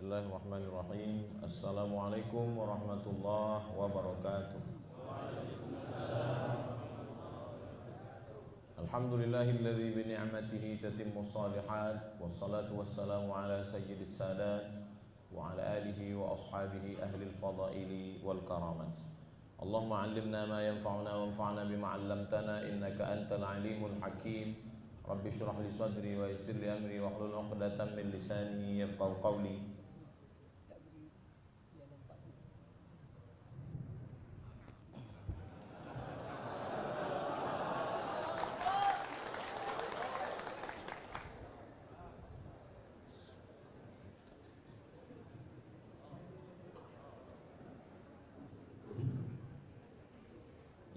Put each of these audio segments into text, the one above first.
Bismillahirrahmanirrahim. Assalamualaikum warahmatullahi wabarakatuh. Alhamdulillahilladzi bi ni'matihi tatimmu shalihat, wassalatu wassalamu ala sayyidis sadat wa ala alihi wa ashabihi ahlil fadaili wal karamat. Allahumma 'allimna ma yanfa'una wanfa'na bima 'allamtana innaka antal alimul hakim. Rabbi shrah li sadri wa yassir li amri wa hlul 'uqdatam min lisani yafqahu qawli.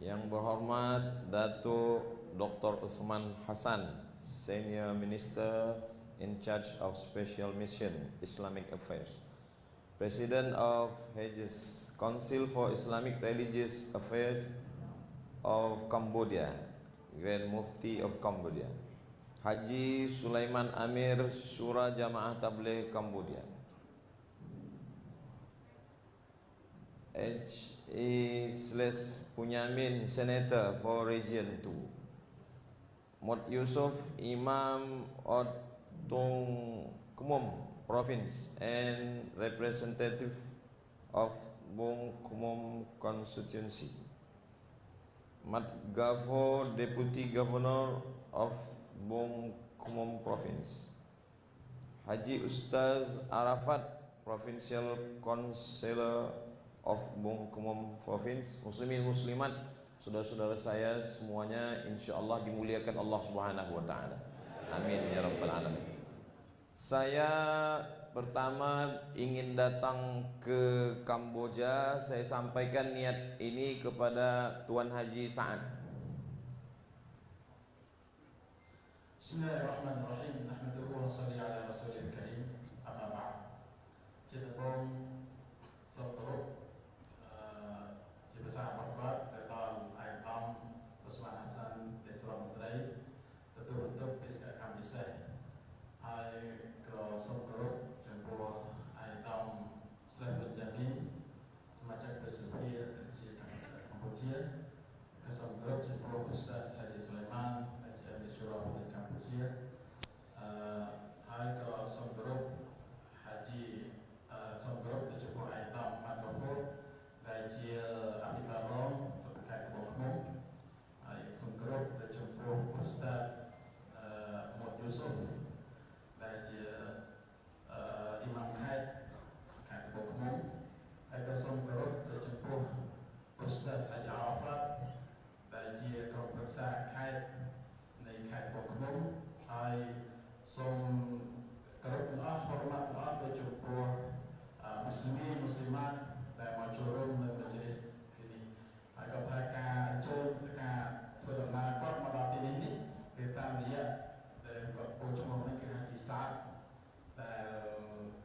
Yang berhormat Datuk Dr. Osman Hassan, Senior Minister in charge of Special Mission Islamic Affairs, President of Hejaz Council for Islamic Religious Affairs of Cambodia, Grand Mufti of Cambodia, Haji Sulaiman Amir, Syura Jamaah Tabligh Cambodia, Punyamin, Senator for Region 2, Mod Yusuf, Imam Od Tung Kumum Province and Representative of Bung Kumum Constituency, Mat Gafo, Deputy Governor of Bung Kumum Province, Haji Ustaz Arafat, Provincial Councillor of Bung Kumum Province. Muslimin muslimat, saudara-saudara saya semuanya insyaallah dimuliakan Allah Subhanahu wa taala. Amin ya rabbal alamin. Saya pertama ingin datang ke Kamboja. Saya sampaikan niat ini kepada Tuan Haji Saad. Bismillahirrahmanirrahim. Nahmaduhu wa shalli ala rasulil karim. Amma ba'd. Kita pun satu Cik Besar Bapak Dato' Aidam Osman Hassan Desra Menteri betul-betul bisa kami bisa hai ke Songkoro jemput Aidam Selamat Jamin semacam bersumpah di Kamboja ke Songkoro jemput Ustaz Haji Sulaiman Haji Abdi Syura dari Kamboja hai ke Songkoro Haji Songkoro jemput Aidam Madofo đại chia Abi Barom terkait Bungkum, Sungkrop terjumpa Ustaz Mod Yusuf, đại chia Imam Khaid terkait Bungkum, ada Sungkrop terjumpa Ustaz Haji Arafat, đại chia Kaum Periksa KhaidในKhaid Bungkum, hai Sungkrop hormat terjumpa Muslimin Muslimatแต่มาชูร่วมในมัจลิสที่นี่กับรายการเชิญการฝึกอบรมก็มา到ที่นี่คือตามนี้แต่กับผู้ชมนี่คือHaji Saadแต่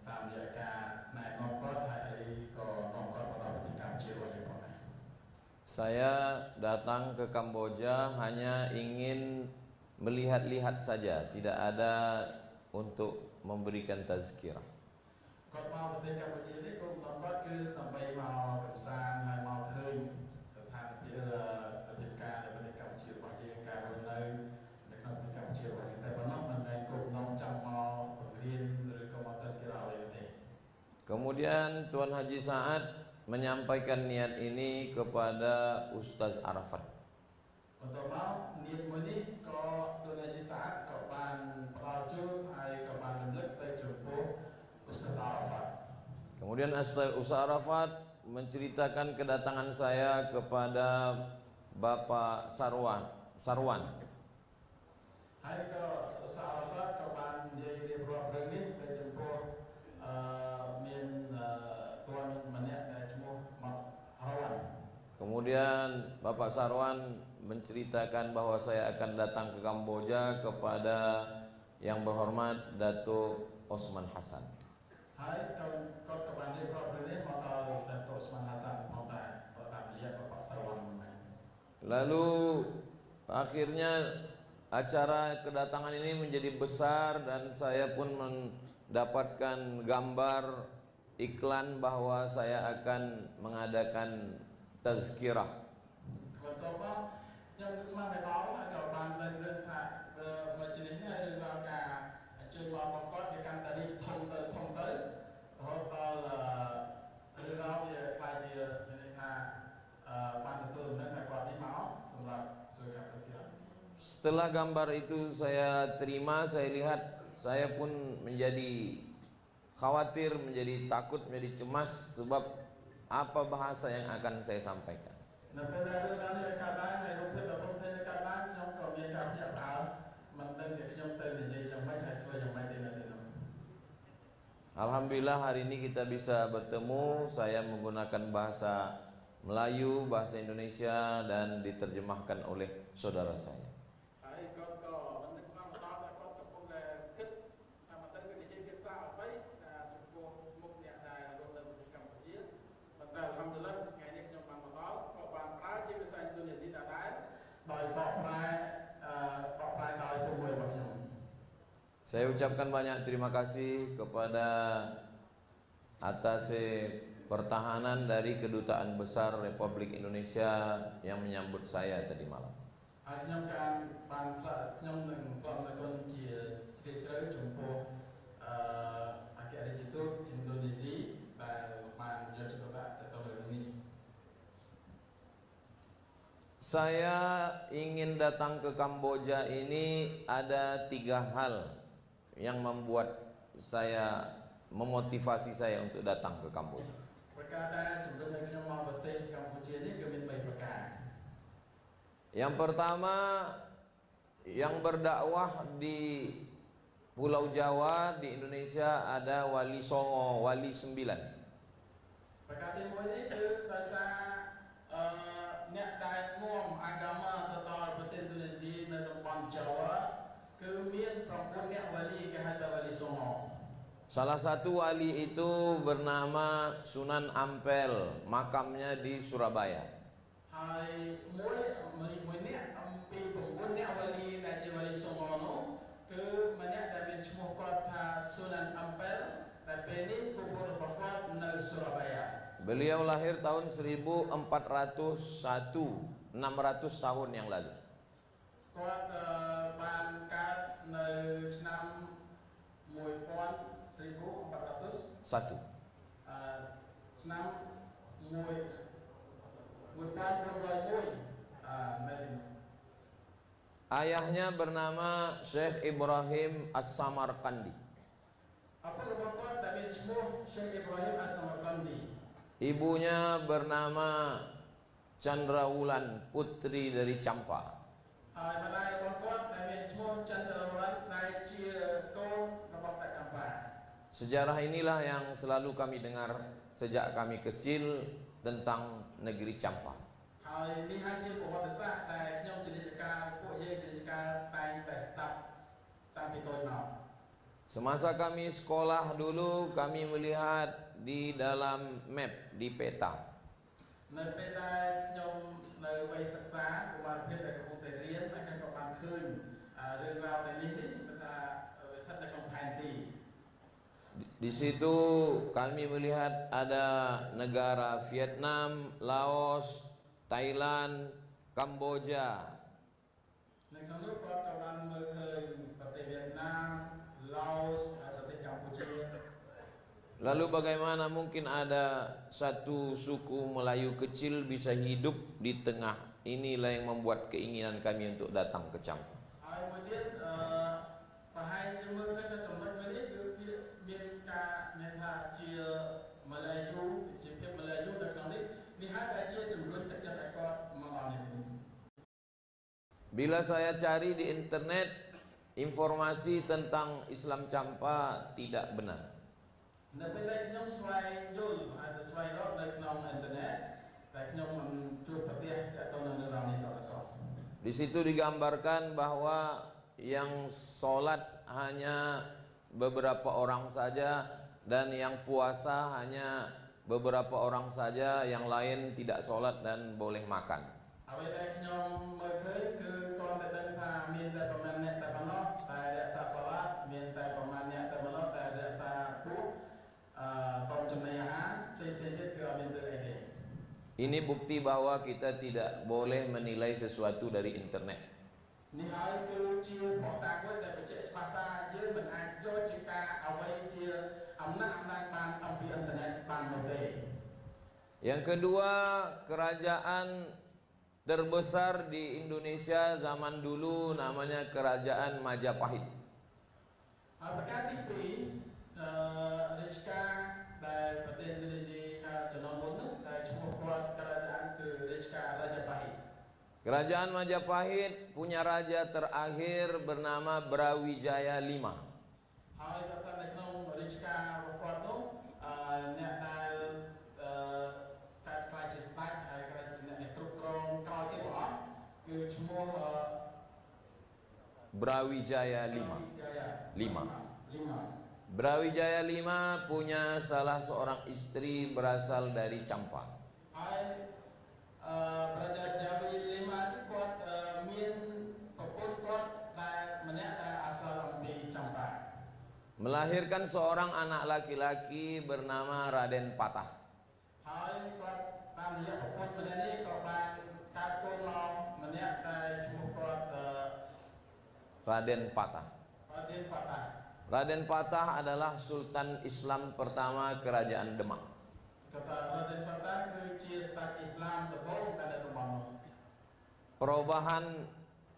ตามนี้การนายน้องก็ให้ก็น้องก็มา到ที่การเชิญวันนี้ก่อน Saya datang ke Kamboja hanya ingin melihat-lihat saja, tidak ada untuk memberikan tazkirah. ก่อนมาประเทศกัมพูชานี่ก็น้องก็คือทำไปมากับสร้างให้มาเคยสถานที่สถานการณ์ในประเทศกัมพูชาบางอย่างการเรียนในประเทศกัมพูชาบางอย่างแต่บางน้องมันในกลุ่มน้องจำมาเรียนหรือก็มาตัดสินอะไรอย่างนี้ Kemudian Tuan Haji Saad menyampaikan niat ini kepada Ustaz Arafat. Untuk mau niat iniก็Tuan Haji Saadก็บานประชุมให้ก็บานรำลึกไปจนพบUstaz Arafat. Kemudian Ustaz Arafat menceritakan kedatangan saya kepada Bapak Sarwan. Hai ke Ustaz Arafat ke ban jadi beberapa ini ke jemput min tuan menek cuma Sarwan. Kemudian Bapak Sarwan menceritakan bahwa saya akan datang ke Kamboja kepada yang berhormat Datuk Osman Hassan. Hai kau kembali problem mau tahu Datuk Osman Hassan mau tahu lihat Bapak Sarwan. Lalu akhirnya acara kedatangan ini menjadi besar dan saya pun mendapatkan gambar iklan bahwa saya akan mengadakan tazkirah. Setelah gambar itu saya terima, saya lihat, saya pun menjadi khawatir, menjadi takut, menjadi cemas sebab apa bahasa yang akan saya sampaikan. Alhamdulillah hari ini kita bisa bertemu. Saya menggunakan bahasa Melayu, bahasa Indonesia, dan diterjemahkan oleh saudara saya. Saya ucapkan banyak terima kasih kepada atas pertahanan dari Kedutaan Besar Republik Indonesia yang menyambut saya tadi malam. Saya ingin datang ke Kamboja ini ada 3 hal yang membuat saya, memotivasi saya untuk datang ke Kamboja. Yang pertama, yang berdakwah di Pulau Jawa di Indonesia ada Wali Songo, Wali 9. Salah satu wali itu bernama Sunan Ampel, makamnya di Surabaya. Beliau lahir tahun 1401, 600 tahun yang lalu. Satu. Ayahnya bernama Syekh Ibrahim As-Samarkandi. Ibunya bernama Chandrawulan, putri dari Campa. Sejarah inilah yang selalu kami dengar sejak kami kecil tentang negeri Campa. Semasa kami sekolah dulu, kami melihat di dalam map, di peta. Di situ kami melihat ada negara Vietnam, Laos, Thailand, Kamboja. Lalu bagaimana mungkin ada satu suku Melayu kecil bisa hidup di tengah? Inilah yang membuat keinginan kami untuk datang ke Campa. Bila saya cari di internet, informasi tentang Islam Campa tidak benar. Di situ digambarkan bahwa yang sholat hanya beberapa orang saja dan yang puasa hanya beberapa orang saja, yang lain tidak sholat dan boleh makan. Ini bukti bahwa kita tidak boleh menilai sesuatu dari internet. Ni haiគឺជាបកតាមួយដែលបញ្ជាក់ច្បាស់ថាយើងមិនអាចយកជាការអ្វីជាអំណាចបានអំពីអ៊ីនធឺណិតបាននោះទេ Yang kedua, kerajaan terbesar di Indonesia zaman dulu namanya Kerajaan Majapahit. ហើយប្រការទី2រាជការដែលប្រទេសឥណ្ឌូនេស៊ីចំនួនមុននោះដែលឈ្មោះគាត់kerajaanគឺរាជការ Rajapahit. Kerajaan Majapahit punya raja terakhir bernama Brawijaya V. ហើយគាត់នៅក្នុងរាជការរបស់គាត់នោះអ្នកដែលស្ថិតជាស្ដេចហើយអ្នកដែលគ្រប់គ្រងក្រោយគេរបស់គឺឈ្មោះ Brawijaya V. Brawijaya V punya salah seorang istri berasal dari Champa. ហើយBrawijaya V នេះគាត់មានប្រពន្ធគាត់ដែលម្នាក់ដែលអាសលអំពីចម្ប៉ា Melahirkan seorang anak laki-laki bernama Raden Patah. ហើយគាត់តាមរយៈប្រពន្ធម្នាក់នេះក៏បានកើតកូនមកម្នាក់ដែលឈ្មោះគាត់ Raden Patah. Raden Patah. Raden Patah adalah Sultan Islam pertama Kerajaan Demak. Kata Raden Patahគឺជាស្ដេចអ៊ីស្លាមដំបូងដែលនៅតំបន់នោះ Perubahan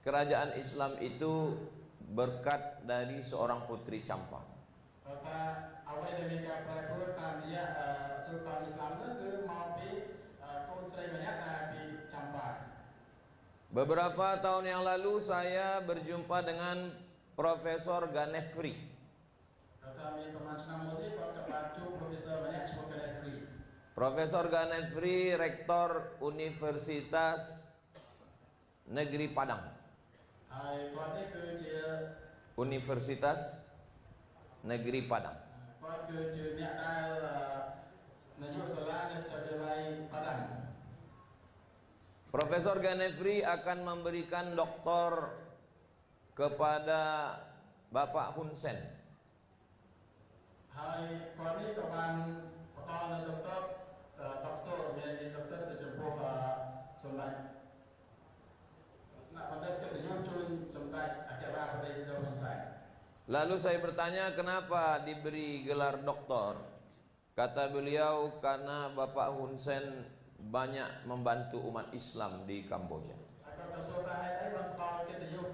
kerajaan Islam itu berkat dari seorang putri Champa. ថាអ្វីដែលមានការប្រែប្រួលតាមរយៈស៊ុលតានអ៊ីស្លាមនោះគឺមកពីកូនស្រីម្នាក់ដែលពីចម្ប៉ា Beberapa tahun yang lalu saya berjumpa dengan Profesor Ganefri. ថាមានប្រហែលឆ្នាំមុននេះគាត់ក៏បានជួប Profesor ម្នាក់ឈ្មោះ Ganefri. Profesor Ganefri, Rektor Universitas Negeri Padang. ហើយគាត់នេះគឺជា Universitas Negeri Padang. គាត់គឺជាអ្នកដែលនាយកសាលានៅវិទ្យាល័យ Padang. Profesor Ganefri akan memberikan doktor kepada Bapak Hun Sen. ហើយគាត់នេះក៏បានបន្តនៅដុកទ័រមានដុកទ័រទៅចំពោះសម្ដេចអ្នកបណ្ឌិតកិត្តិយសជូនសម្ដេចអគ្គរដ្ឋបតីលោកហ៊ុនសែន Lalu saya bertanya kenapa diberi gelar doktor. Kata beliau karena Bapak Hun Sen banyak membantu umat Islam di Kamboja. ហើយគាត់ក៏សួរថាហេតុអីបានបន្តកិត្តិយស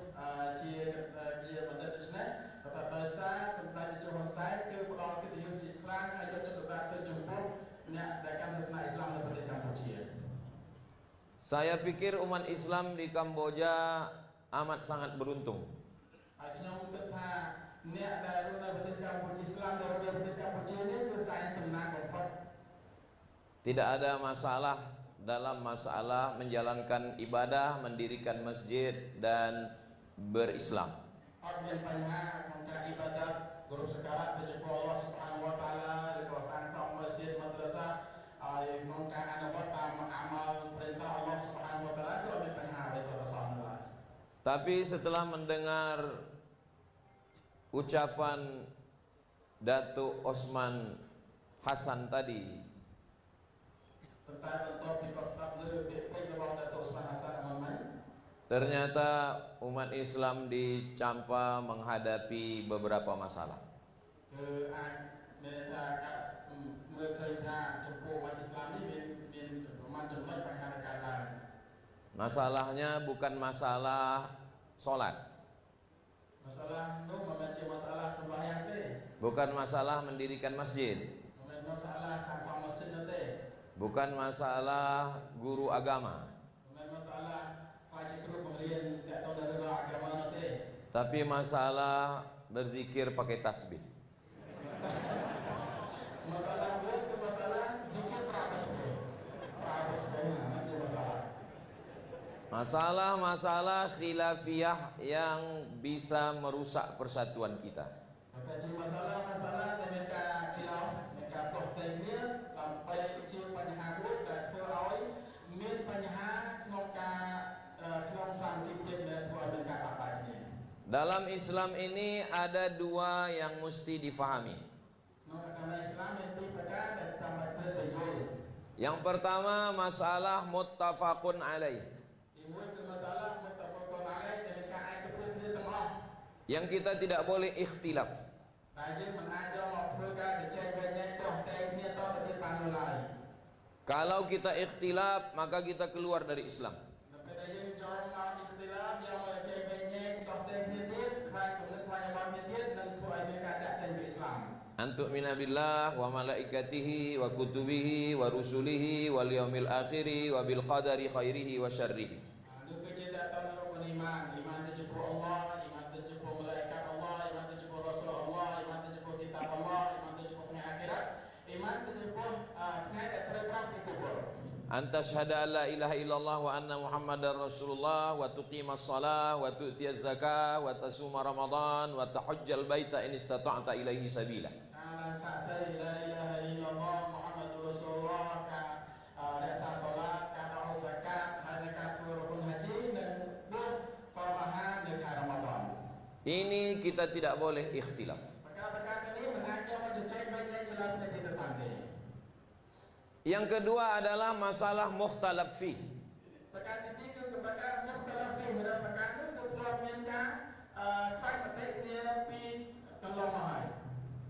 ជាបណ្ឌិតដូច្នេះគាត់ថាដោយសារសម្ដេចជូនហ៊ុនសែនគឺផ្ដល់កិត្តិយសជាខ្លាំងហើយយកចិត្តទុកដាក់ទៅចំពោះអ្នកដែលកាន់សាសនាអ៊ីស្លាមនៅប្រទេសកម្ពុជា Saya pikir umat Islam di Kamboja amat sangat beruntung. ហើយខ្ញុំគិតថាអ្នកដែលរស់នៅប្រទេសកម្ពុជាអ៊ីស្លាមដែលរស់នៅប្រទេសកម្ពុជានេះគឺសែនសំណាងបំផុត Tidak ada masalah dalam masalah menjalankan ibadah, mendirikan masjid dan berislam. អត់មានបញ្ហាក្នុងការអ៊ីបាដាតគោរពសក្ការៈទៅចំពោះអល់ឡោះស៊ុបហានវតាឡាឬក៏សាងសង់មស្ជីដមាദ്រសាហើយក្នុងការអនុវត្តតាមអាម៉ាល់ព្រះតាអល់ឡោះស៊ុបហានវតាឡាគឺអត់មានបញ្ហាអ្វីទៅសោះនោះឡើយ Tapi setelah mendengar ucapan Datuk Osman Hasan tadi, ប៉ុន្តែបន្ទាប់ពីគាត់ស្ដាប់លើពាក្យពេចន៍របស់ដាតូស្វានហាសានអាម៉ាម៉ា ternyata umat Islam di Champa menghadapi beberapa masalah. គឺអាចមានថាការមើលឃើញថាចំពោះអ៊ីស្លាមនេះមានប្រមាណចំណុចបញ្ហាដែលកើតឡើង Masalahnya bukan masalah sholat, masalahនោះមិនមែនជាmasalah sembahyangទេ bukan masalah mendirikan masjid, មិនមែនmasalahសាងសង់មស្ជីដនោះទេ bukan masalah guru agama, មិនមែនmasalahខ្លាចជាគ្រូបង្រៀនតាក់ទងនឹងរឿងអាហ្គាម៉ានោះទេ tapi masalah berzikir pakai tasbih. masalahនោះគឺmasalah zikir prabasmi nah itu masalah Masalah-masalah khilafiyah yang bisa merusak persatuan kita. Makaជាmasalahដែលមានការ khilaf មានការតោះតែងគ្នាដើម្បីជាបញ្ហាមួយដែលធ្វើឲ្យមានបញ្ហាក្នុងការក្នុងសន្តិភាពដែលធ្វើឲ្យមានការបាក់បែកគ្នា Dalam Islam ini ada dua yang mesti difahami. ក្នុងអាគមឥស្លាមមានពីរប្រការដែលចាំបាច់ត្រូវតែយល់ Yang pertama masalah muttafaqun alaih. Yang kita tidak boleh ikhtilaf. Kalau kita ikhtilaf maka kita keluar dari Islam. Antu'mina billah wa malaikatihi wa kutubihi wa rusulihi wal yaumil akhiri wa bil qadari khairihi wa syarrihi. Anta syahada an la ilaha illallah wa anna muhammadar rasulullah wa tuqimas salah wa tu'tiyaz zakah wa tasuma ramadan wa tahujjal baita in istata'ta ilaihi sabila. Ini kita tidak boleh ikhtilaf. Yang kedua adalah masalah mukhtalaf fi.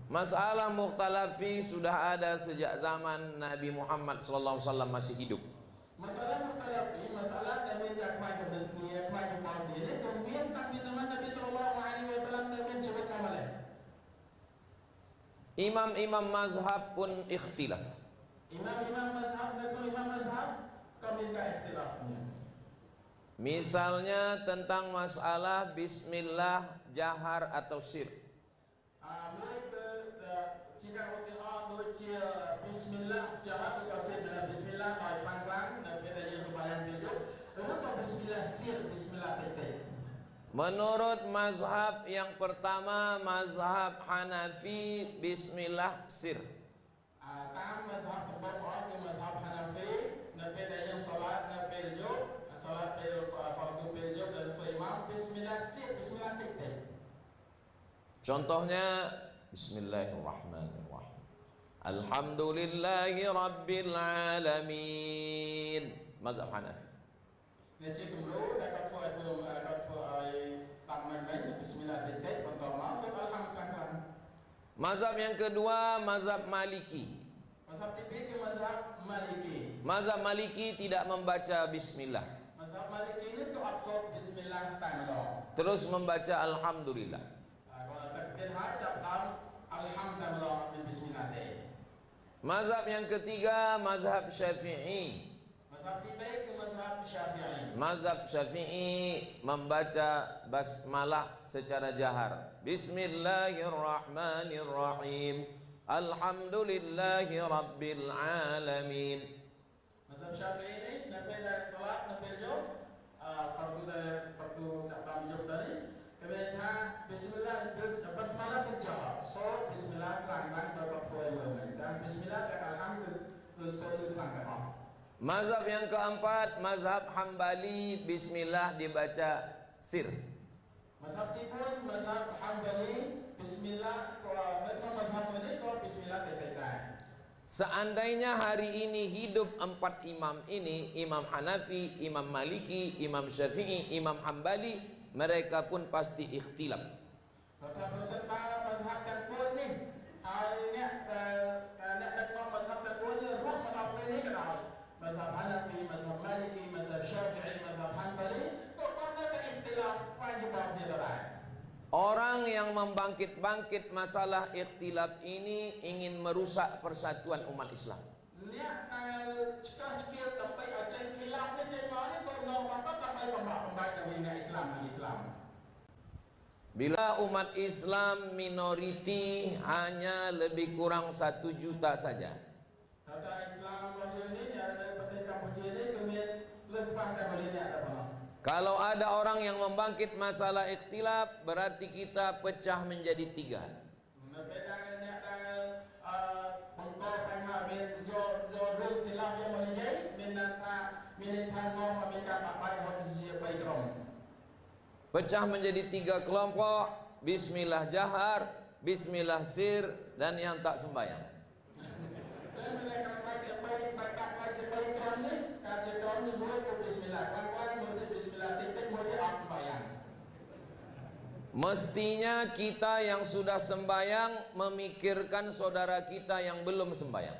Masalah mukhtalaf fi sudah ada sejak zaman Nabi Muhammad SAW masih hidup. Masalah mukhtalaf fi, masalah Nabi Imam-imam mazhab pun ikhtilaf. Imam-imam mazhab dan imam mazhab kami ikhtilafnya. Misalnya tentang masalah bismillah jahar atau sir. Bismillah jahar atau sir, bismillah panglang dan bedanya supaya hidup. Kenapa bismillah sir, bismillah tete? Menurut mazhab yang pertama, mazhab Hanafi, bismillah sir. Tam mazhab pertama itu mazhab Hanafi, bedanya salat berjub, salat fardu berjub dan imam bismillah sir, bismillah tete. Contohnya bismillahirrahmanirrahim. Alhamdulillahi rabbil alamin. Mazhab Hanafi. Ngecek dulu dapat bismillah tete untuk masuk alhamdulillah. Mazhab yang kedua mazhab Maliki. Mazhab tiga mazhab Maliki. Mazhab Maliki tidak membaca bismillah. Mazhab Maliki ini tu absor bismillah tanah. Terus membaca alhamdulillah. Kalau takbir hajat alhamdulillah bismillah teh. Mazhab yang ketiga mazhab Syafi'i. Mazhab tiga itu mazhab Syafi'i. Mazhab Syafi'i membaca basmalah secara jahar. Bismillahirrahmanirrahim. Alhamdulillahi rabbil alamin. Mazhab Syafi'i ini nabi dari salat nabi jom fardu cabang jom tadi. Kemudian bismillah basmalah berjahar. So bismillah terang-terang berkat kuat dan bismillah alhamdulillah selalu terang-terang. Mazhab yang keempat mazhab Hambali, bismillah dibaca sir. Mazhab tiga mazhab Hambali, bismillah mazhab ini bismillah tete. Seandainya hari ini hidup empat imam ini, Imam Hanafi, Imam Maliki, Imam Syafi'i, Imam Hambali, mereka pun pasti ikhtilaf. Kata beserta mazhab dan pun ni, hanya nak mazhab dan pun ni, ruh mazhab ini kenal. Mazhab Hanafi, mazhab Maliki, mazhab Syafi'i, mazhab Hanbali, kok ada ikhtilaf wajib dia. Orang yang membangkit-bangkit masalah ikhtilaf ini ingin merusak persatuan umat Islam. Bila umat Islam minoriti hanya lebih kurang 1 juta saja. Kata Islam ini ada kalau ada orang yang membangkit masalah ikhtilaf, berarti kita pecah menjadi 3. Pecah menjadi 3 kelompok. Bismillah jahar, bismillah sir, dan yang tak sembahyang. Mestinya kita yang sudah sembahyang memikirkan saudara kita yang belum sembahyang.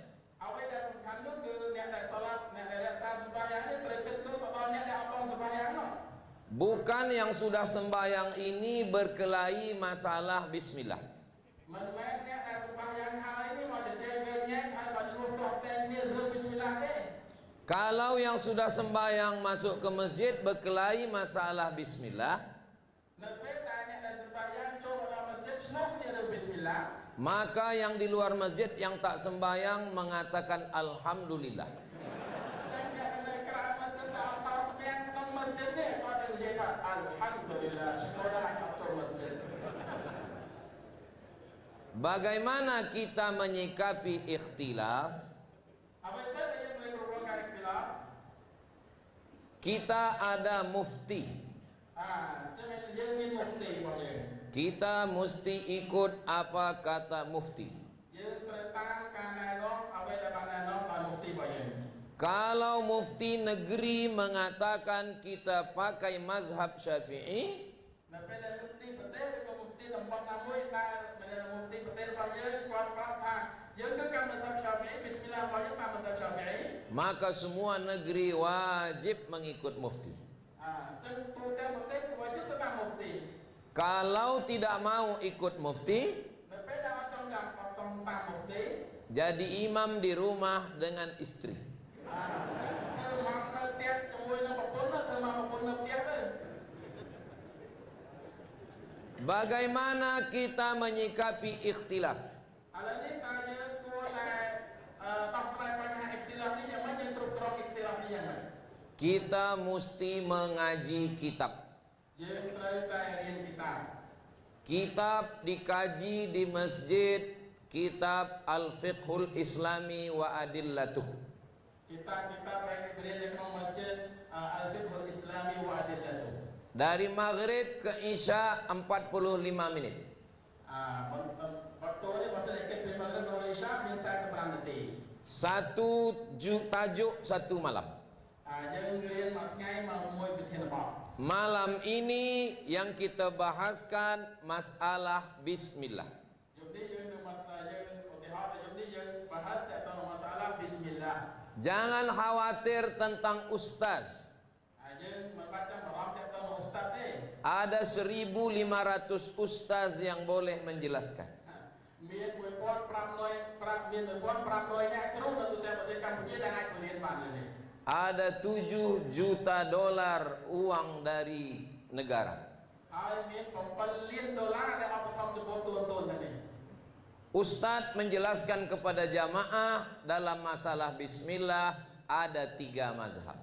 Bukan yang sudah sembahyang ini berkelahi masalah bismillah. Kalau yang sudah sembahyang masuk ke masjid berkelahi masalah bismillah, maka yang di luar masjid yang tak sembahyang mengatakan alhamdulillah. Bagaimana kita menyikapi ikhtilaf? Kita ada mufti. Kita mesti ikut apa kata mufti. Kalau mufti negeri mengatakan kita pakai mazhab Syafi'i, maka semua negeri wajib mengikut mufti. Kalau tidak mau ikut mufti, jadi imam di rumah dengan istri. Bagaimana kita menyikapi ikhtilaf? Kita mesti mengaji kitab. Kitab dikaji di masjid, kitab Al-Fiqhul Islami wa Adillatuh. Dari maghrib ke isya 45 menit. Satu tajuk satu malam. Malam ini yang kita bahaskan masalah bismillah. Jangan khawatir tentang ustaz. Ada 1.500 ustaz yang boleh menjelaskan. Ada 7 juta dolar uang dari negara. Ustadz menjelaskan kepada jamaah dalam masalah bismillah ada 3 mazhab.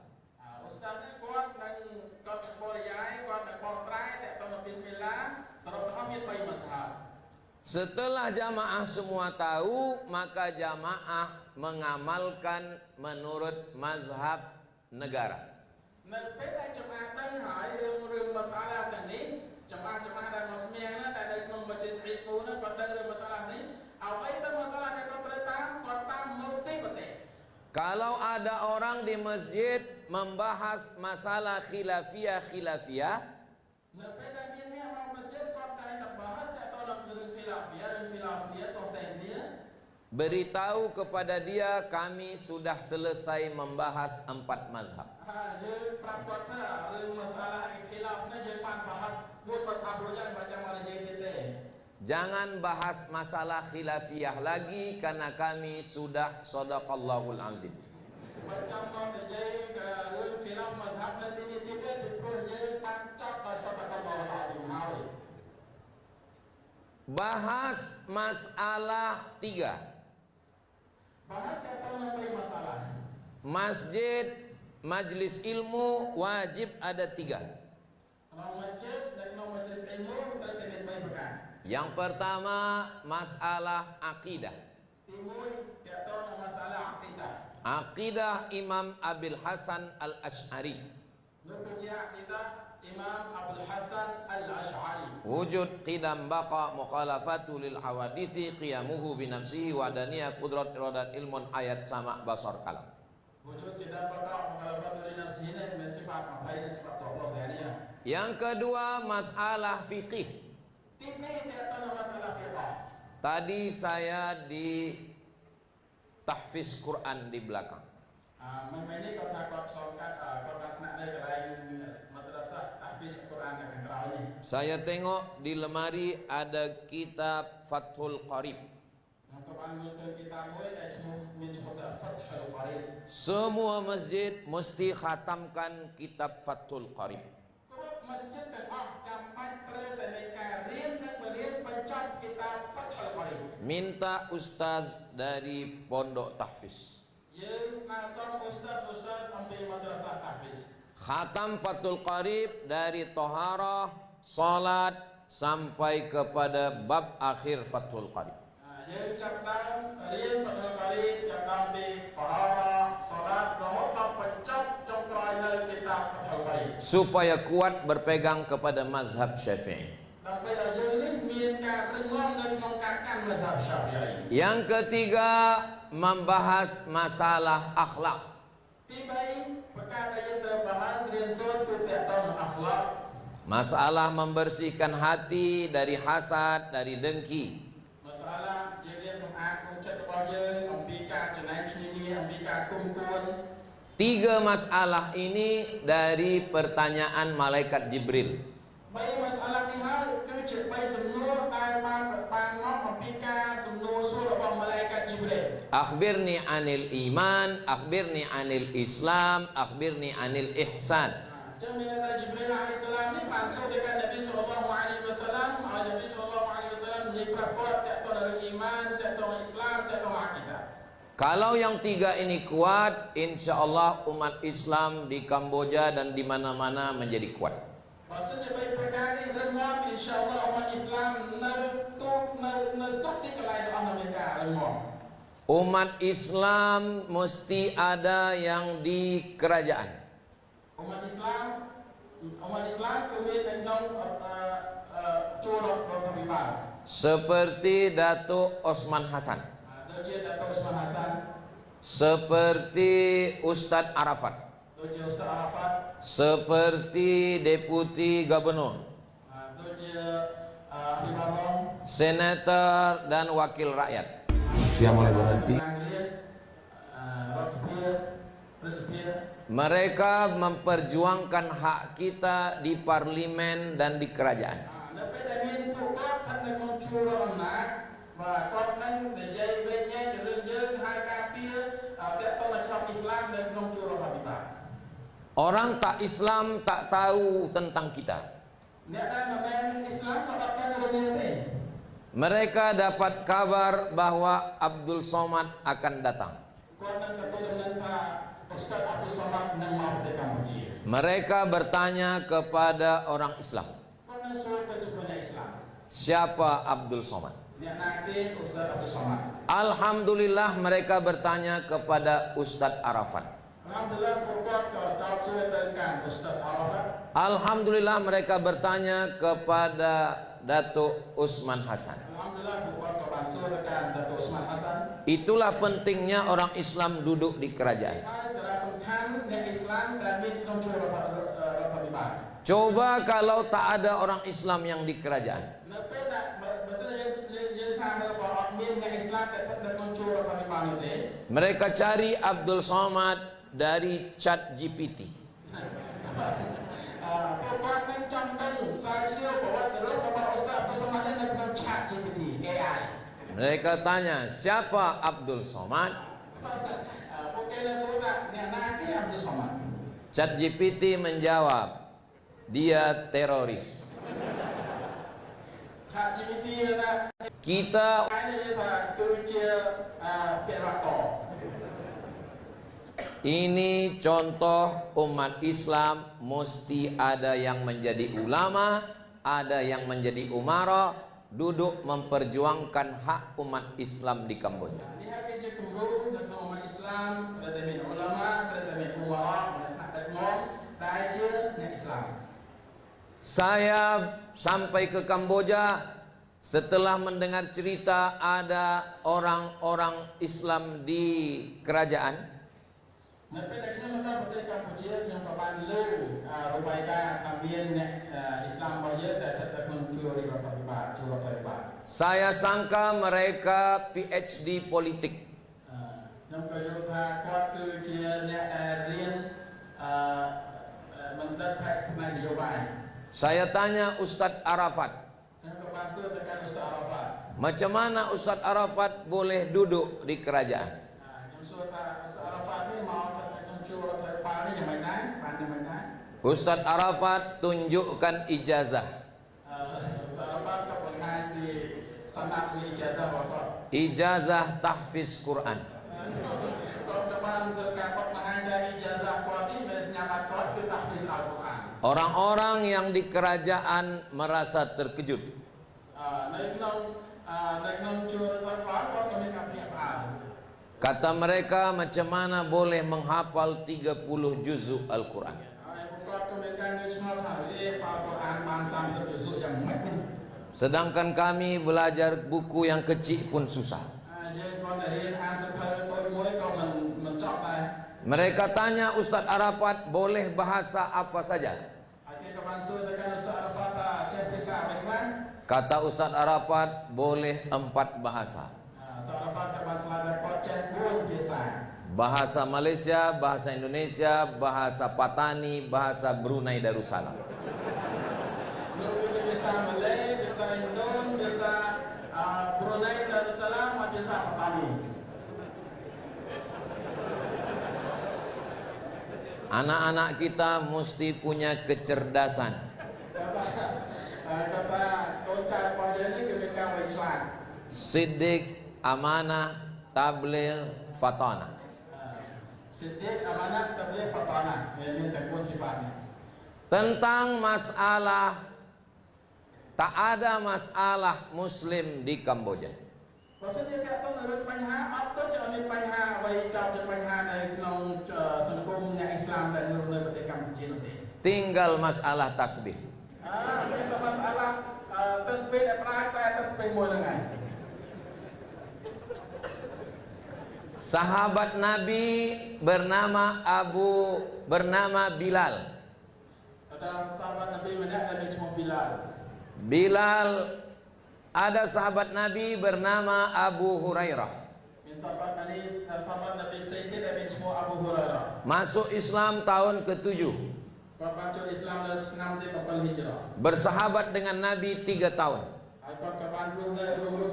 Setelah jamaah semua tahu, maka jamaah mengamalkan menurut mazhab negara. Kalau ada orang di masjid membahas masalah khilafiyah, beritahu kepada dia kami sudah selesai membahas 4 mazhab. Jangan bahas masalah khilafiyah lagi karena kami sudah shadaqallahul azim. Bahas masalah 3. Masjid, majlis ilmu wajib ada 3. Yang pertama masalah akidah. Akidah Imam Abil Hasan Al-Ash'ari. Wujud qidam baqa mukhalafatu lil hawadithi qiyamuhu binafsihi wa daniyah qudrat iradat ilmun ayat sama basar kalam. Wujud kita bakal mukhalafat dari nafsi ini dengan sifat mabai dan sifat Allah ya. Yang kedua, masalah fikih. Ini tentang masalah fiqh. Tadi saya di tahfiz Quran di belakang. Ini kau nak songkat kau nak naik ke lain madrasah tahfiz Quran yang kerana. Saya tengok di lemari ada kitab Fathul Qarib. Semua masjid mesti khatamkan kitab Fathul Qarib. Minta ustaz dari pondok tahfiz. Khatam Fathul Qarib dari toharah, salat sampai kepada bab akhir Fathul Qarib. Supaya kuat berpegang kepada mazhab Syafi'i. Yang ketiga, membahas masalah akhlak. Masalah membersihkan hati dari hasad, dari dengki. Tiga masalah ini dari pertanyaan malaikat Jibril. Akhbirni anil iman, akhbirni anil Islam, akhbirni anil ihsan. Kalau yang tiga ini kuat, insya Allah umat Islam di Kamboja dan di mana-mana menjadi kuat. Umat Islam mesti ada yang di kerajaan. Umat Islam kemudian seperti Datuk Osman Hasan, seperti Ustadz Arafat, seperti Deputi Gubernur, Senator dan Wakil Rakyat. Siang mulai berhenti. Mereka memperjuangkan hak kita di parlimen dan di kerajaan. Orang tak Islam tak tahu tentang kita. Mereka dapat kabar bahwa Abdul Somad akan datang. Mereka bertanya kepada orang Islam, siapa Abdul Somad? Alhamdulillah mereka bertanya kepada Ustadz Arafat. Alhamdulillah mereka bertanya kepada Datuk Usman Hasan. Itulah pentingnya orang Islam duduk di kerajaan. Coba kalau tak ada orang Islam yang di kerajaan. Mereka cari Abdul Somad dari ChatGPT. Mereka tanya, siapa Abdul Somad? ChatGPT menjawab, dia teroris. Kita ini contoh umat Islam mesti ada yang menjadi ulama, ada yang menjadi umara, duduk memperjuangkan hak umat Islam di Kamboja. Saya sampai ke Kamboja setelah mendengar cerita ada orang-orang Islam di kerajaan. នៅពេលដែលខ្ញុំមកដល់ប្រទេសកម្ពុជាខ្ញុំក៏បានលើរបាយការណ៍ថាមានអ្នកអ៊ីស្លាមរបស់យើងដែលស្ថិតនៅក្នុងជួររដ្ឋាភិបាលជួររដ្ឋាភិបាល Saya sangka mereka PhD politik. ខ្ញុំក៏យល់ថាគាត់គឺជាអ្នកដែលរៀនបណ្ឌិតផ្នែកនយោបាយ Saya tanya Ustadz Arafat, ខ្ញុំក៏បានសួរទៅកាន់ឧស្សាហ៍ Arafat. macam mana Ustadz Arafat boleh duduk di kerajaan? ខ្ញុំសួរថាឧស្សាហ៍ Arafat នេះមកទៅក្នុងជួររដ្ឋាភិបាលនេះយ៉ាងម៉េចដែរបានយ៉ាងម៉េចដែរ Ustadz Arafat tunjukkan ijazah. ឧស្សាហ៍ Arafat ក៏បង្ហាញពីសំណាក់វិជាសាស្ត្ររបស់គាត់ Ijazah tahfiz Quran. គាត់ក៏បានធ្វើការបកបង្ហាញdari ijazahគាត់នេះមានសញ្ញាបត្រគាត់គឺ tahfiz Al-Quran. Orang-orang yang di kerajaan merasa terkejut. នៅក្នុងជួររដ្ឋាភិបាលគាត់ក៏មានការភ្ញាក់ផ្អើល Kata mereka, macam mana boleh menghafal 30 juzuk Al-Quran? ហើយគាត់ក៏មានការងឿងឆ្ងល់ថាវាហ្វាល់ Quran បាន30ជុសយ៉ាងម៉េច Sedangkan kami belajar buku yang kecil pun susah. យើងគាត់តែរៀនអានសៀវភៅមួយក៏មិនចប់ដែរ Mereka tanya Ustadz Arafat boleh bahasa apa saja. ហើយគេក៏បានសួរទៅកាន់ឧស្សាហ៍ Arafat ថាចេះភាសាអ្វីខ្លះ Kata Ustadz Arafat boleh 4 bahasa. ឧស្សាហ៍ Arafat ក៏បានឆ្លើយថាគាត់ចេះ4ភាសា Bahasa Malaysia, bahasa Indonesia, bahasa Patani, bahasa Brunei Darussalam. លោកមានភាសាម៉ាឡេភាសាឥណ្ឌូភាសា Brunei Darussalam ហើយភាសាប៉ាតានី Anak-anak kita mesti punya kecerdasan. គាត់ថាកូនចៅរបស់យើងនេះគឺមានការវៃឆ្លាត Siddiq, amanah, tabligh, fatanah. Siddiq, amanah, tabligh, fatanah. Iniទាំង4 sifat ni. Tentang masalah, tak ada masalah Muslim di Kamboja. បើសិនជាតាក់ទងនឹងរឿងបញ្ហាអត់ទៅជាមានបញ្ហាអ្វីចោលជាបញ្ហានៅក្នុងសង្គមអ្នកអ៊ីស្លាមដែលនៅប្រទេសកម្ពុជានោះទេ Tinggal masalah tasbih. មានតែ masalah tasbih ដែលប្រើខ្សែ tasbih មួយហ្នឹងឯង Sahabat Nabi bernama Bilal. តែសាហាប Nabi ម្នាក់ដែលមានឈ្មោះ Bilal. Bilal, ada sahabat Nabi bernama Abu Hurairah. មានសាហាប Nabi ផ្សេងទៀតដែលមានឈ្មោះ Abu Hurairah. Masuk Islam tahun ke-7. គាត់បានចូលអ៊ីស្លាមនៅឆ្នាំទី7 Hijrah. Bersahabat dengan Nabi 3 tahun. ហើយគាត់ក៏បានរួម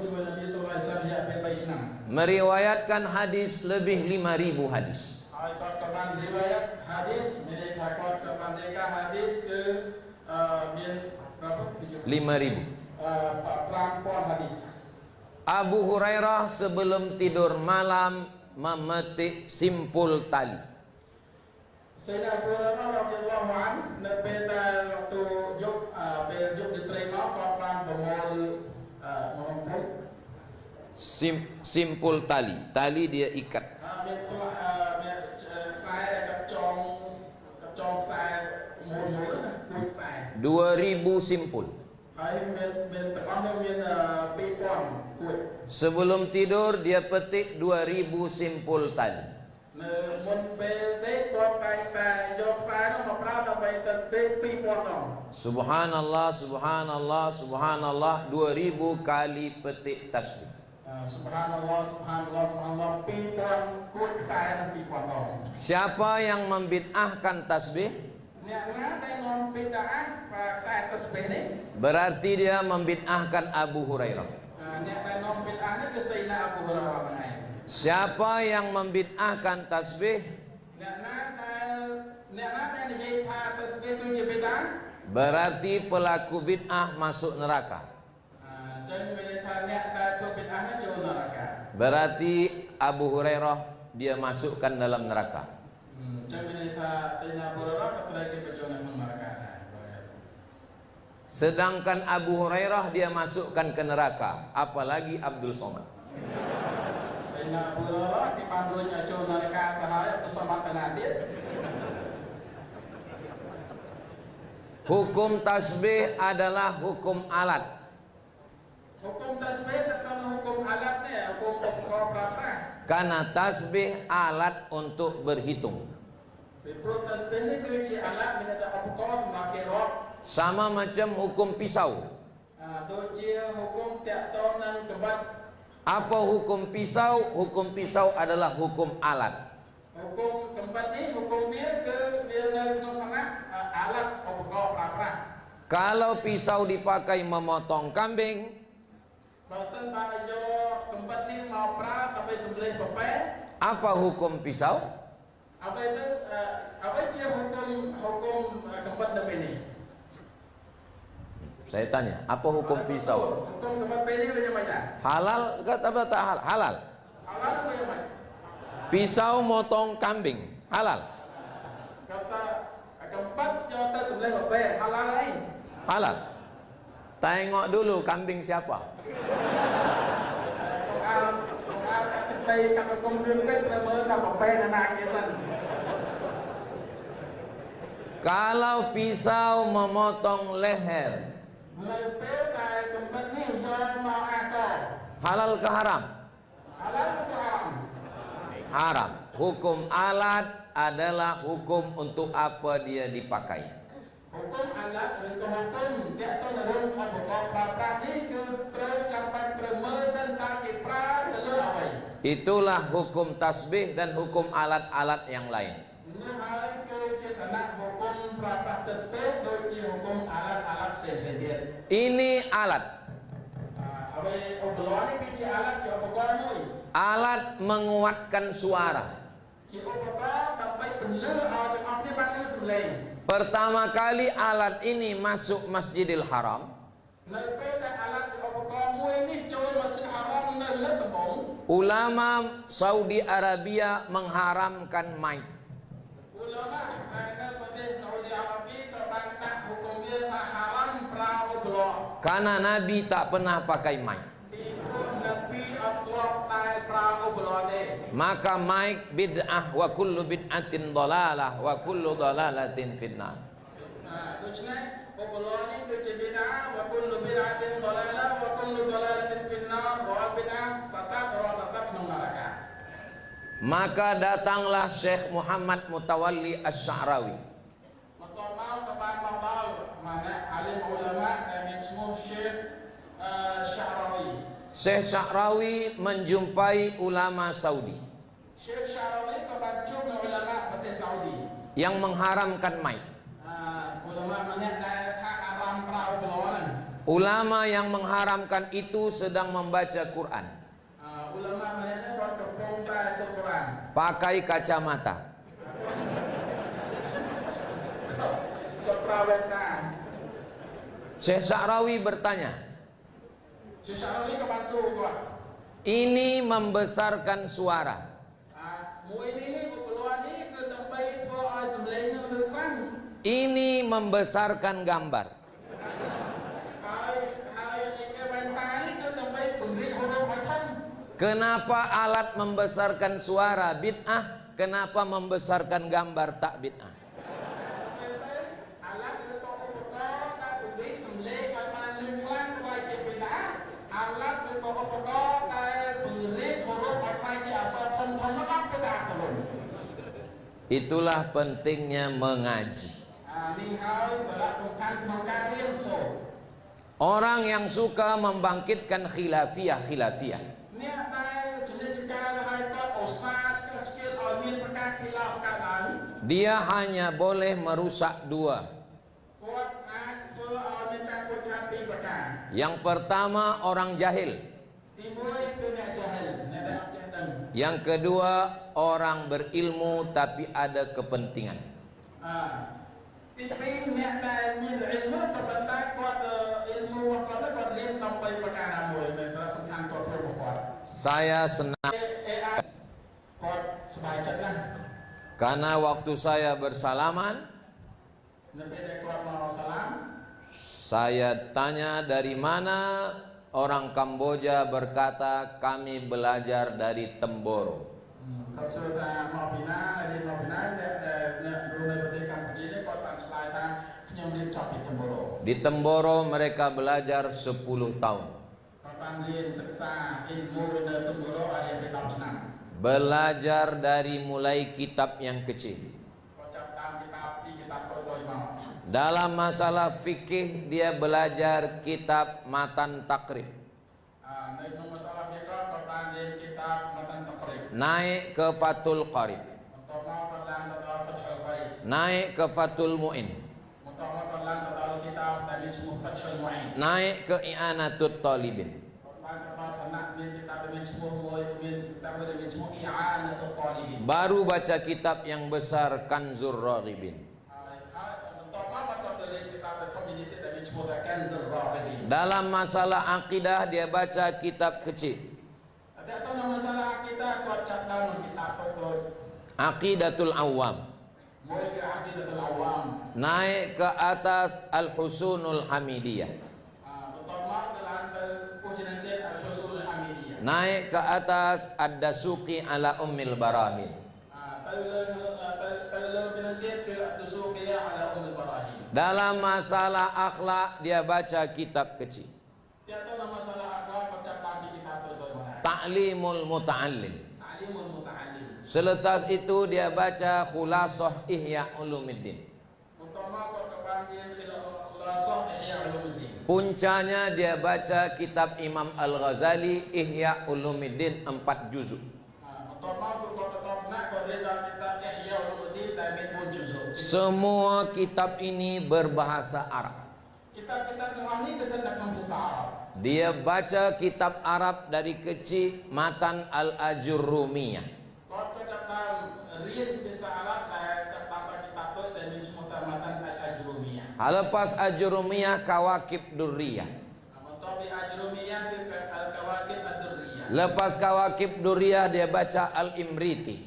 ជាមួយ Nabi sallallahu alaihi wasallam រយៈពេល3ឆ្នាំ Meriwayatkan hadis lebih 5.000 hadis. ហើយគាត់ក៏បានរីវ៉ាយ៉ាត់ hadis មានន័យថាគាត់ក៏បានរាយការណ៍ hadis គឺមានប្រហែល 5.000. 5000 hadis. Abu Hurairah sebelum tidur malam memetik simpul tali. Sayyidina Abu Hurairah radhiyallahu anhu នៅពេលដែលទូយប់ពេលយប់ទៅមកគាត់បានប្រមូលមកពុក Simpul tali dia ikat. មានខ្សែដែលគាត់ចងខ្សែមួយណាគួយខ្សែ 2000 simpul. ហើយមានទាំងអស់នោះមាន 2000 គួយ Sebelum tidur dia petik 2000 simpul tali. នៅមុនពេលទេគាត់តែយកខ្សែនោះមកប្រើដើម្បីទៅស្ពេក 2000 ដង Subhanallah, subhanallah, subhanallah, 2000 kali petik tasbih. Subhanallah, subhanallah, subhanallah 2000 គួយខ្សែនឹង 2000 ដង Siapa yang membid'ahkan tasbih? អ្នកណាដែលនាំពីដាខ្សែទៅស្ពេកនេះ Berarti dia membid'ahkan Abu Hurairah. អ្នកដែលនាំពីដានេះគឺសៃណាអប៊ូហុរ៉ារ៉ាហ្នឹងឯង Siapa yang membid'ahkan tasbih? អ្នកណាដែលនិយាយថាទៅស្ពេកគឺជាបិដា Berarti pelaku bid'ah masuk neraka. ចឹងមានន័យថាអ្នកដែលធ្វើបិដានេះចូលនរក Berarti Abu Hurairah dia masukkan dalam neraka. ចឹងមានន័យថាសៃណាអប៊ូហុរ៉ារ៉ាក៏ត្រូវគេបញ្ចូលនៅក្នុងនរកដែរ Sedangkan Abu Hurairah dia masukkan ke neraka, apalagi Abdul Somad. Sayyidina Abu Hurairah គេបានរុញឲ្យចូលនរកទៅហើយអត់សមត្ថណាទៀត Hukum tasbih adalah hukum alat. Hukum tasbih atau hukum alat ni, hukum pokok berapa? Karena tasbih alat untuk berhitung. ពីព្រោះ tasbih នេះគឺជាអាឡាមានតែឧបករណ៍សម្រាប់គេរាប់ Sama macam hukum pisau. ដូចជា hukum តាក់ទងនឹងកំបិត Apa hukum pisau? Hukum pisau adalah hukum alat. hukum កំបិតនេះ hukum វាគឺវានៅក្នុងឋានៈអាឡាឧបករណ៍ប្រើប្រាស់ Kalau pisau dipakai memotong kambing, បើសិនបើយកកំបិតនេះមកប្រើដើម្បីសម្លេងពពែ apa hukum pisau? អ្វីទៅអ្វីជា hukum កំបិតនៅពេលនេះ Saya tanya, apa hukum pisau? hukum កំបិតពេលនេះវាយ៉ាងម៉េចដែរ Halal ke tak halal? Halal. អាឡាវាយ៉ាងម៉េច Pisau motong kambing, halal. គាត់ថាកំបិតយកទៅសម្លេងពពែអាឡាអី Halal. Tengok dulu kambing siapa. អាកាសិតៃកាប់គុំរឿងពេកត្រូវមើលថាពពែណាគេសិន Kalau pisau memotong leher, នៅពេលដែលកំបិតនេះយកមកអាក halal ke haram? អាឡាទៅអារម្មណ៍ Haram. Hukum alat adalah hukum untuk apa dia dipakai. hukum alat ឬក៏ hukum តាក់ទងនឹងរឿងឧបករណ៍ប្រើប្រាស់នេះគឺត្រូវចាំបាច់ត្រូវមើលសិនតើគេប្រើទៅលើអ្វី Itulah hukum tasbih dan hukum alat-alat yang lain. នេះហើយគឺជាឋានៈ hukum ប្រើប្រាស់ tasbih ដូចជា hukum អាឡាផ្សេងៗទៀត Ini alat. អ្វីឧបករណ៍នេះគឺជាអាឡាជាឧបករណ៍មួយ Alat menguatkan suara. ជាឧបករណ៍ដើម្បីពន្លឺឲ្យទាំងអស់គ្នាបានឮសំឡេង Pertama kali alat ini masuk Masjidil Haram, នៅពេលដែលអាឡាឧបករណ៍មួយនេះចូលមកសិនអារម្មណ៍នៅលើដំបូង ulama Saudi Arabia mengharamkan mic. ulama នៅប្រទេសសាអូឌីអារ៉ាប៊ីក៏បានដាក់ hukum វាថាហារ៉ាមប្រើឧបករណ៍ Karena Nabi tak pernah pakai mic. ពីព្រោះនប៊ីអត់ធ្លាប់តែប្រើឧបករណ៍ទេ Maka mic bid'ah wa kullu bid'atin dhalalah wa kullu dhalalatin finnar. ដូច្នេះឧបករណ៍នេះគឺជាប៊ីដាវ៉ាគុលប៊ីដាតិនដឡាឡាវ៉ាគុលដឡាឡាតិនហ្វីនណារាល់ប៊ីដាសាសាត់ក្នុងនរកា Maka datanglah Syekh Muhammad Mutawalli Asy-Sya'rawi. បន្ទាប់មកក៏បានមកដល់ម៉ាណាអាលីមអ៊ូឡាម៉ាដែលមានឈ្មោះ Syekh Sya'rawi. Syekh Sya'rawi menjumpai ulama Saudi Syekh Sya'rawiក៏បានជួបនឹងអ៊ូឡាម៉ាប្រទេសសាអូឌី yang mengharamkan mic. អ៊ូឡាម៉ាម្នាក់ដែលថាអារ៉ាមប្រើឧបករណ៍ហ្នឹង Ulama yang mengharamkan itu sedang membaca Quran, អ៊ូឡាម៉ាម្នាក់ហ្នឹងគាត់កំពុងតែសូត្រកូរ៉ាន pakai kacamata. គាត់ប្រើវ៉ែនតា Syekh Sya'rawi bertanya, Syekh Sya'rawiក៏បានសួរគាត់ ini membesarkan suara. មួយនេះឧបករណ៍នេះគឺដើម្បីធ្វើឲ្យសំឡេងនឹងលឺខ្លាំង Ini membesarkan gambar. ហើយគេវ៉ែនតានេះគឺដើម្បីពង្រីកហូរឲ្យធំ Kenapa alat membesarkan suara bid'ah? Kenapa membesarkan gambar tak bid'ah? អាឡាឬក៏ឧបករណ៍ដែលពង្រីកសំឡេងឲ្យបានលឺខ្លាំងខ្លាយជាបេដាអាឡាឬក៏ឧបករណ៍ដែលពង្រីកហូរឲ្យខ្លាយជាអក្សរធំៗនោះអត់បេដាទៅវិញ Itulah pentingnya mengaji. នេះហើយសារៈសំខាន់ក្នុងការរៀនសូត្រ Orang yang suka membangkitkan khilafiyah, អ្នកដែលជំនាញការឲ្យគាត់ឧស្សាហ៍ឆ្កៀលឲ្យមានប្រការខីឡាហ្វកើតឡើង dia hanya boleh merusak dua. គាត់អាចធ្វើឲ្យមានការខូចខាតពីរប្រការ Yang pertama orang jahil. ទីមួយគឺអ្នកចាហិលអ្នកដែលអត់ចេះដឹង Yang kedua orang berilmu tapi ada kepentingan. ទីពីរអ្នកដែលមានអ៊ីលមក៏ប៉ុន្តែគាត់អ៊ីលមរបស់គាត់គាត់រៀនដើម្បីប្រការណាមួយមានសារៈសំខាន់គាត់ព្រមគាត់ Saya senang គាត់សប្បាយចិត្តណាស់ karena waktu saya bersalaman, នៅពេលដែលគាត់មកសាឡាម saya tanya dari mana. Orang Kamboja berkata kami belajar dari Temboro. គាត់សួរថាមកពីណារៀនមកពីណាអ្នករស់នៅប្រទេសកម្ពុជានេះគាត់បានឆ្លើយថាខ្ញុំរៀនចប់ពីតំបូរ Di Temboro mereka belajar 10 tahun. គាត់បានរៀនសិក្សាអ៊ីលមូនៅតំបូរឲ្យរៀនពី10ឆ្នាំ belajar dari mulai kitab yang kecil. Dalam masalah fikih dia belajar kitab Matan Takrib. Naik ke Fathul Qarib. Naik ke Fathul Mu'in. Naik ke I'anatut Talibin. Baru baca kitab yang besar Kanzur Raghibin. Dalam masalah akidah dia baca kitab kecil. Aqidatul Awam. Naik ke atas Al-Husunul Hamidiyah. Naik ke atas Ad-Dasuqi ala Ummil Barahin. Dalam masalah akhlak dia baca kitab kecil. Ta'limul Muta'allim. Selepas itu dia baca Khulasah Ihya Ulumuddin. Puncanya dia baca kitab Imam Al-Ghazali Ihya Ulumuddin 4 juzuk. Semua kitab ini berbahasa Arab. Dia baca kitab Arab dari kecil. Matan Al-Ajurrumiyah. Lepas Ajurrumiyah Kawakib Durriyah. Lepas Kawakib Durriyah dia baca Al-Imriti.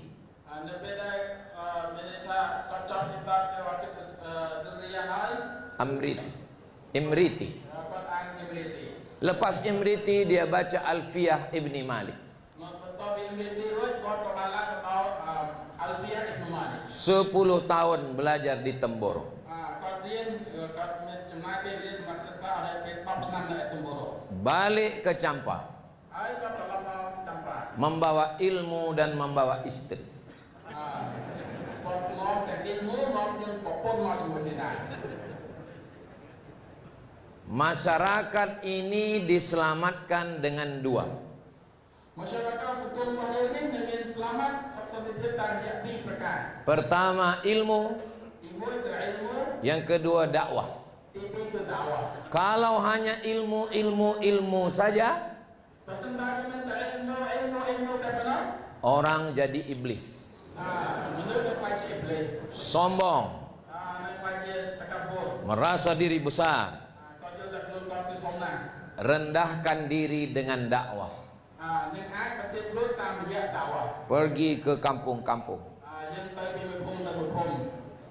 Imriti. Lepas Imriti dia baca Alfiyah Ibni Malik. 10 tahun belajar di Temboro. Balik ke Campa, membawa ilmu dan membawa istri. Masyarakat ini diselamatkan dengan 2. Pertama ilmu, yang kedua dakwah. Kalau hanya ilmu saja, orang jadi iblis, sombong, merasa diri besar, rendahkan diri dengan dakwah. Pergi ke kampung-kampung.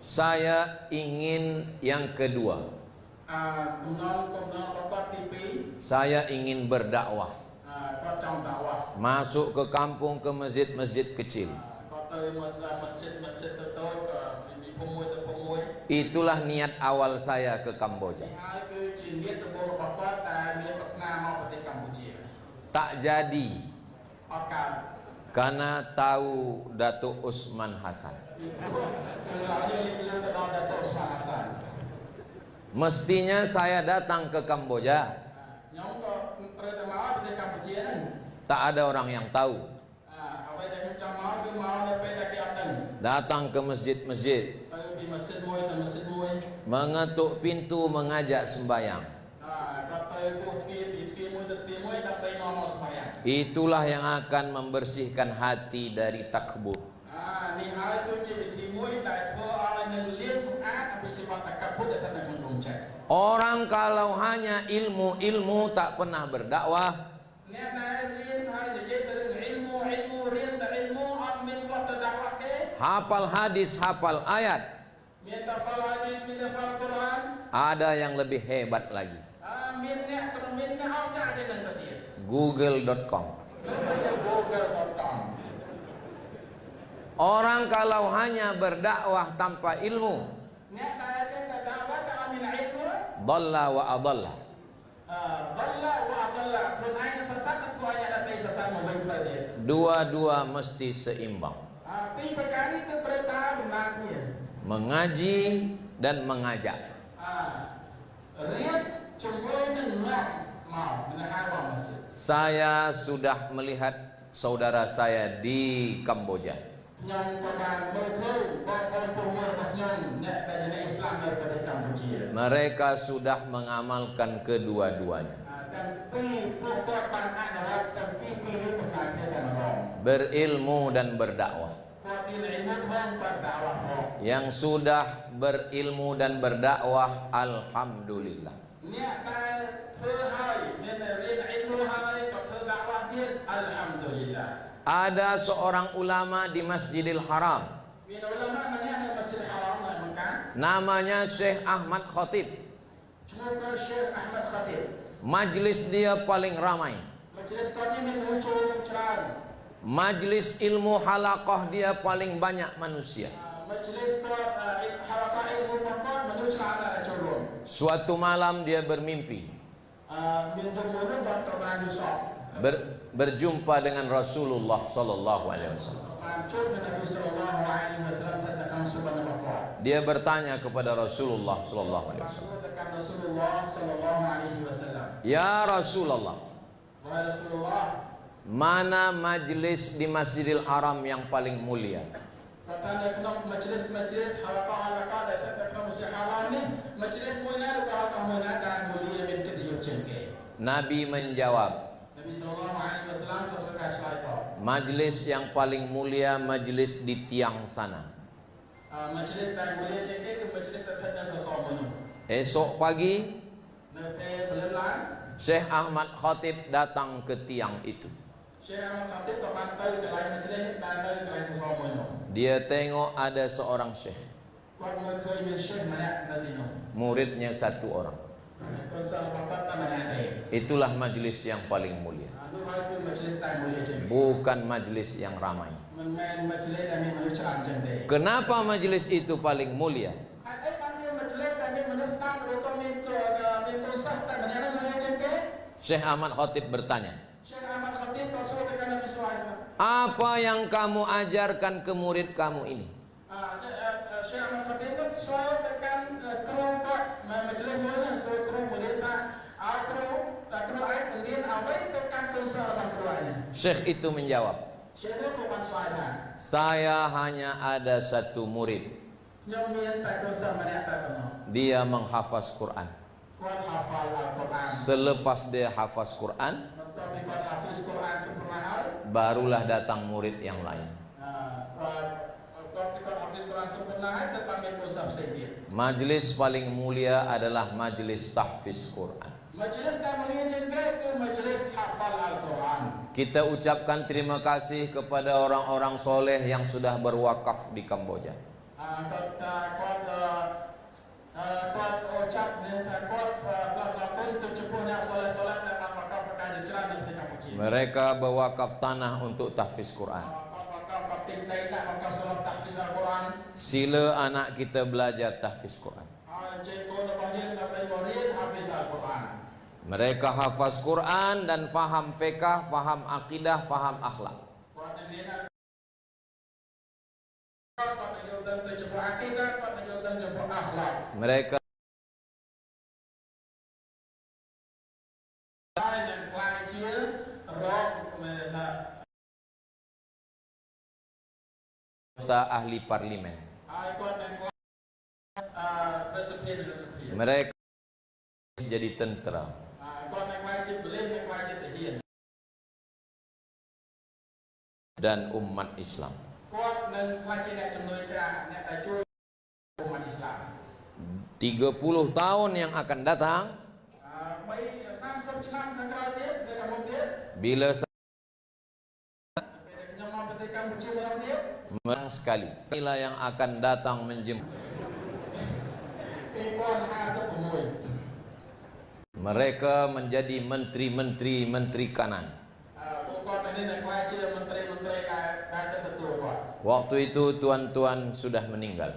Saya ingin yang kedua. Saya ingin berdakwah. Masuk ke kampung, ke masjid-masjid kecil. Itulah niat awal saya ke Kamboja. Tak jadi karena tahu Datuk Usman Hasan. Mestinya saya datang ke Kamboja, tak ada orang yang tahu. Datang ke masjid-masjid, mengetuk pintu, mengajak sembahyang. Itulah yang akan membersihkan hati dari takbur. Orang kalau hanya ilmu tak pernah berdakwah, hafal hadis, hafal ayat, ada yang lebih hebat lagi. Google.com. Orang kalau hanya berdakwah tanpa ilmu, dhalla wa adalla, Dua-dua mesti seimbang. Mengaji dan mengajak. Saya sudah melihat saudara saya di Kamboja. Mereka sudah mengamalkan kedua-duanya. Berilmu dan berdakwah. Yang sudah berilmu dan berdakwah, alhamdulillah. Ada seorang ulama di Masjidil Haram, namanya Syekh Ahmad Khatib. Majlis dia paling ramai. Majlis ilmu halaqah dia paling banyak manusia. Suatu malam dia bermimpi berjumpa dengan Rasulullah sallallahu alaihi wasallam. Dia bertanya kepada Rasulullah sallallahu alaihi wasallam, "Ya Rasulullah, mana majlis di Masjidil Haram yang paling mulia?" Nabi menjawab, majlis yang paling mulia majlis di tiang sana. Esok pagi Syekh Ahmad Khatib datang ke tiang itu. Dia tengok ada seorang syekh, muridnya satu orang. Itulah majlis yang paling mulia, bukan majlis yang ramai. Kenapa majlis itu paling mulia? Syekh Ahmad Khatib bertanya, apa yang kamu ajarkan ke murid kamu ini? Syekh itu menjawab, saya hanya ada satu murid. Dia menghafaz Quran. Selepas dia hafaz Quran, barulah datang murid yang lain. Majlis paling mulia adalah majlis tahfiz Quran. Kita ucapkan terima kasih kepada orang-orang soleh yang sudah berwakaf di Kamboja. Mereka berwakaf tanah untuk tahfiz Quran. Sila anak kita belajar tahfiz Quran. Mereka hafaz Quran dan faham fiqh, faham akidah, faham akhlak. Mereka ahli parlimen. Mereka jadi tentera. Dan umat Islam. 30 tahun yang akan datang, bila menang sekali, inilah yang akan datang menjemput. Mereka menjadi menteri kanan. Waktu itu tuan-tuan sudah meninggal.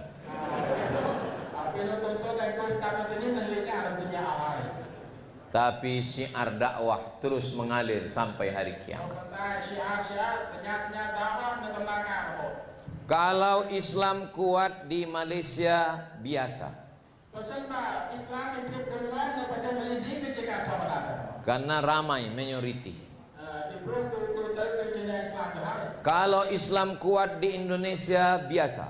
Tapi syiar dakwah terus mengalir sampai hari kiamat. Kalau Islam kuat di Malaysia biasa, karena ramai majoriti. Kalau Islam kuat di Indonesia biasa,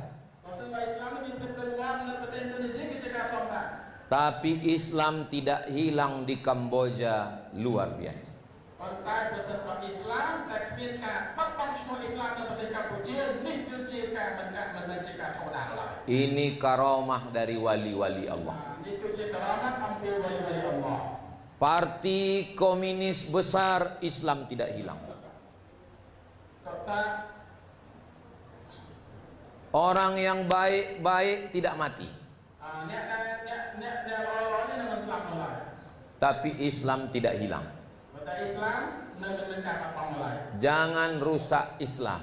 tapi Islam tidak hilang di Kamboja luar biasa. Ini karamah dari wali-wali Allah. Parti komunis besar, Islam tidak hilang. Orang yang baik-baik tidak mati. Tapi Islam tidak hilang. Jangan rusak Islam.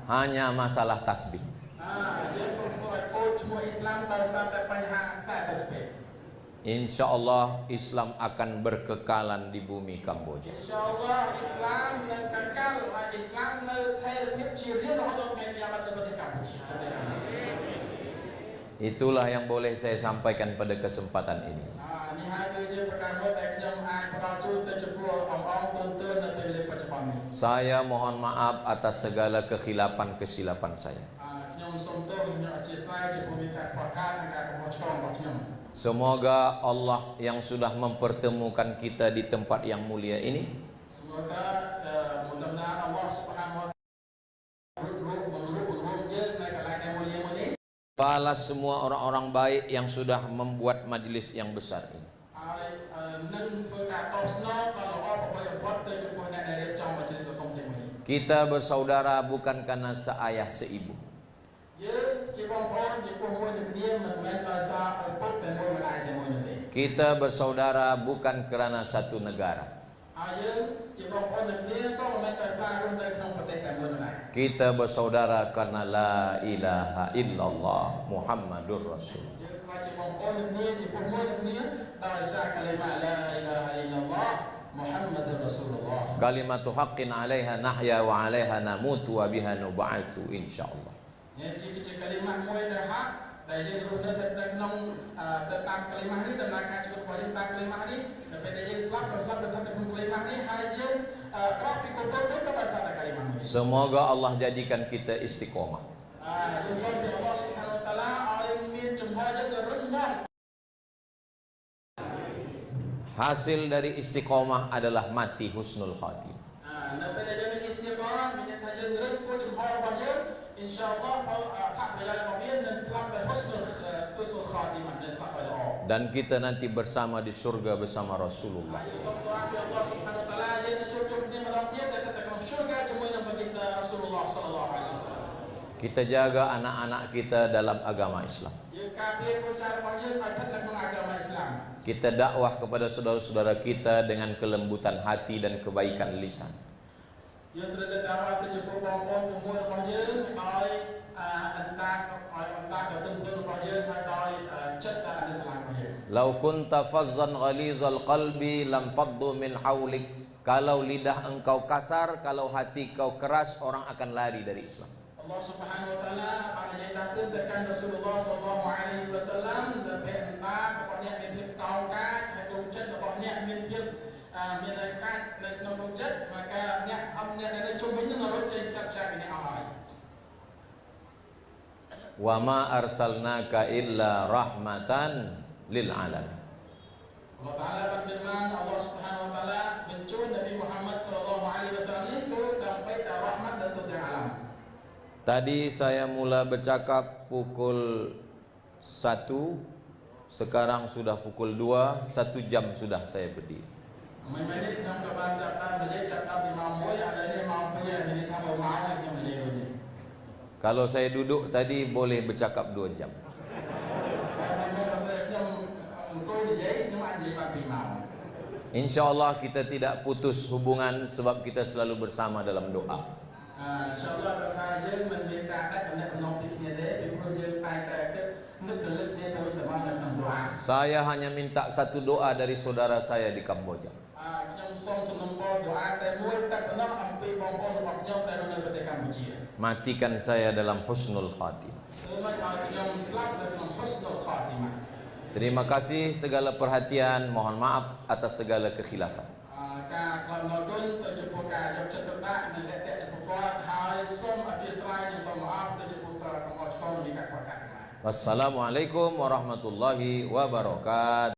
Hanya masalah tasbih. Insya Allah Islam akan berkekalan di bumi Kamboja. Itulah yang boleh saya sampaikan pada kesempatan ini. Saya mohon maaf atas segala kesilapan saya. Semoga Allah yang sudah mempertemukan kita di tempat yang mulia ini, mudah-mudahan Allah Subhanahu wa taala balas semua orang-orang baik yang sudah membuat majelis yang besar ini. Kita bersaudara bukan karena seayah seibu. Kita bersaudara bukan karena satu negara. Kita bersaudara karena la ilaha illallah Muhammadur Rasulullah. Kalimatu haqqin 'alaiha nahya wa 'alaiha namutu wa biha nub'atsu insyaallah. Semoga Allah jadikan kita istiqomah. Hasil dari istiqomah adalah mati husnul khatimah. Dan kita nanti bersama di surga bersama Rasulullah. Kita jaga anak-anak kita dalam agama Islam. Kita dakwah kepada saudara-saudara kita dengan kelembutan hati dan kebaikan lisan. Lau kunta fazzan ghalizal qalbi lam faddu min haulik. Kalau lidah engkau kasar, kalau hati kau keras, orang akan lari dari Islam. Allah Subhanahu wa taala menyatakan tekan Rasulullah sallallahu alaihi wasallam sampai entah pokoknya ini kaungkat atau ucap pokoknya min kat dan ucap maka nya amnya ada cumanya narut cak-cak ini awal. Wa ma arsalnaka illa rahmatan lil alamin. Allah Taala berfirman, Allah Subhanahu wa taala mencuri Nabi Muhammad sallallahu alaihi wasallam itu sampai rahmat dan untuk alam. Tadi saya mula bercakap pukul 1, sekarang sudah pukul 2, 1 jam sudah saya berdiri. Kalau saya duduk tadi boleh bercakap 2 jam. Insya Allah kita tidak putus hubungan sebab kita selalu bersama dalam doa. InsyaAllah មកនៅក្នុងdoa. Saya hanya minta satu doa dari saudara saya di Kamboja. ខ្ញុំសូមសំណូមពរ doa តែមួយតែប៉ុណ្ណោះអំពីបងប្អូនរបស់ខ្ញុំដែលនៅប្រទេសកម្ពុជា Matikan saya dalam husnul khatimah. ធ្វើម៉េចឲ្យខ្ញុំស្លាប់នៅក្នុង husnul khatimah. Terima kasih segala perhatian. Mohon maaf atas segala kekhilafan. ការថ្លែងអំណរគុណទៅចំពោះការយកចិត្តទុកដាក់និងអ្នកចំពោះគាត់ហើយសូមអធិស្ឋាននិងសូមអរគុណទៅចំពោះកំហុសឆ្គងនៃការខ្វះខាតទាំងឡាយ Wassalamualaikum warahmatullahi wabarakatuh.